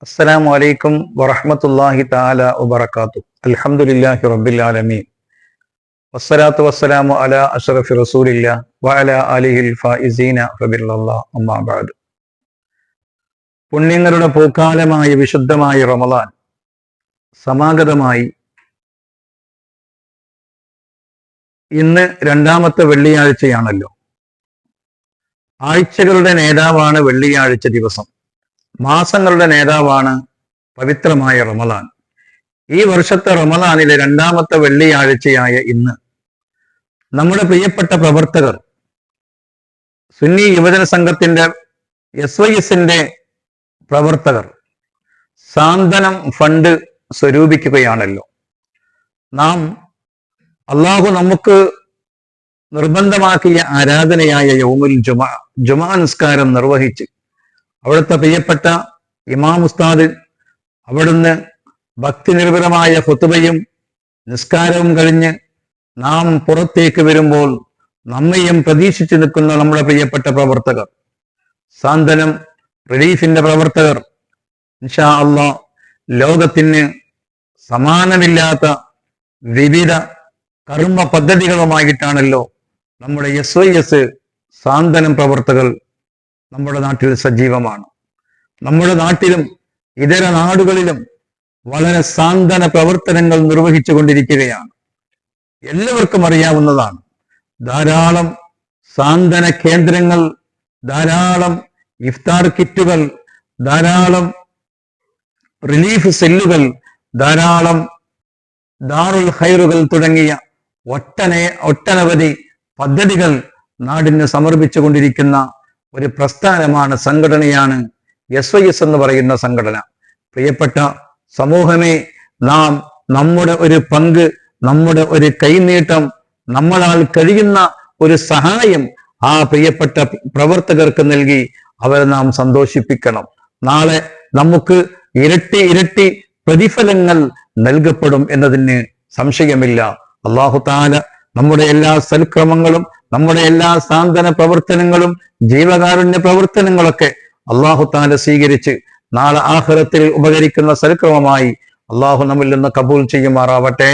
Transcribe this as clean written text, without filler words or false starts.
അസ്സലാമു അലൈക്കും വറഹ്മത്തുള്ളാഹി തആല വബറകാതുഹു. അൽഹംദുലില്ലാഹി റബ്ബിൽ ആലമീൻ. വസ്സലാത്തു വസ്സലാമു അലാ അഷ്റഫി റസൂലില്ലാഹ് വഅലാ ആലിഹിൽ ഫായിസീന ഫബില്ലാഹ് അമ്മാ ബഅദ്. പുണ്യങ്ങളുടെ പൂക്കാലമായ വിശുദ്ധമായ റമളാൻ സമാഗതമായി. ഇന്ന് രണ്ടാമത്തെ വെള്ളിയാഴ്ചയാണല്ലോ. ആഴ്ചകളുടെ നേതാവാണ് വെള്ളിയാഴ്ച ദിവസം. മാസങ്ങളുടെ നേതാവാണ് പവിത്രമായ റമളാൻ. ഈ വർഷത്തെ റമളാനിലെ രണ്ടാമത്തെ വെള്ളിയാഴ്ചയായ ഇന്ന് നമ്മുടെ പ്രിയപ്പെട്ട പ്രവർത്തകർ സുന്നി യുവജന സംഘത്തിന്റെ SYSന്റെ പ്രവർത്തകർ സാന്ത്വനം ഫണ്ട് സ്വരൂപിക്കുകയാണല്ലോ. നാം അള്ളാഹു നമുക്ക് നിർബന്ധമാക്കിയ ആരാധനയായ യൗമുൽ ജുമാ നിസ്കാരം നിർവഹിച്ച് അവിടുത്തെ പ്രിയപ്പെട്ട ഇമാം ഉസ്താദ് അവിടുന്ന് ഭക്തി നിർഭരമായ ഖുതുബയും നിസ്കാരവും കഴിഞ്ഞ് നാം പുറത്തേക്ക് വരുമ്പോൾ നമ്മയും പ്രതീക്ഷിച്ചു നിൽക്കുന്ന നമ്മുടെ പ്രിയപ്പെട്ട പ്രവർത്തകർ, സാന്ത്വനം റിലീഫിന്റെ പ്രവർത്തകർ, ഇൻഷാ അല്ലാഹ് ലോകത്തിന് സമാനമില്ലാത്ത വിവിധ കർമ്മ പദ്ധതികളുമായിട്ടാണല്ലോ നമ്മുടെ SYS സാന്ത്വനം പ്രവർത്തകർ നമ്മുടെ നാട്ടിൽ സജീവമാണ്. നമ്മുടെ നാട്ടിലും ഇതര നാടുകളിലും വളരെ സാന്ത്വന പ്രവർത്തനങ്ങൾ നിർവഹിച്ചു കൊണ്ടിരിക്കുകയാണ്. എല്ലാവർക്കും അറിയാവുന്നതാണ്. ധാരാളം സാന്ത്വന കേന്ദ്രങ്ങൾ, ധാരാളം ഇഫ്താർ കിറ്റുകൾ, ധാരാളം റിലീഫ് സെല്ലുകൾ, ധാരാളം ദാറുൽ ഖൈറുകൾ തുടങ്ങിയ ഒട്ടനവധി പദ്ധതികൾ നാടിന് സമർപ്പിച്ചു കൊണ്ടിരിക്കുന്ന ഒരു പ്രസ്ഥാനമാണ്, സംഘടനയാണ് SYS എന്ന് പറയുന്ന സംഘടന. പ്രിയപ്പെട്ട സമൂഹമേ, നാം നമ്മുടെ ഒരു പങ്ക്, നമ്മുടെ ഒരു കൈനീട്ടം, നമ്മളാൽ കഴിയുന്ന ഒരു സഹായം ആ പ്രിയപ്പെട്ട പ്രവർത്തകർക്ക് നൽകി അവരെ നാം സന്തോഷിപ്പിക്കണം. നാളെ നമുക്ക് ഇരട്ടി പ്രതിഫലങ്ങൾ നൽകപ്പെടും എന്നതിന് സംശയമില്ല. അല്ലാഹു തആല നമ്മുടെ എല്ലാ സൽക്രമങ്ങളും, നമ്മുടെ എല്ലാ സാന്ത്വന പ്രവർത്തനങ്ങളും, ജീവകാരുണ്യ പ്രവർത്തനങ്ങളൊക്കെ അല്ലാഹു തആല സ്വീകരിച്ച് നാളെ ആഖിറത്തിൽ ഉപകരിക്കുന്ന സൽക്രമമായി അല്ലാഹു നമ്മിൽ നിന്ന് കബൂൽ ചെയ്യുമാറാവട്ടെ.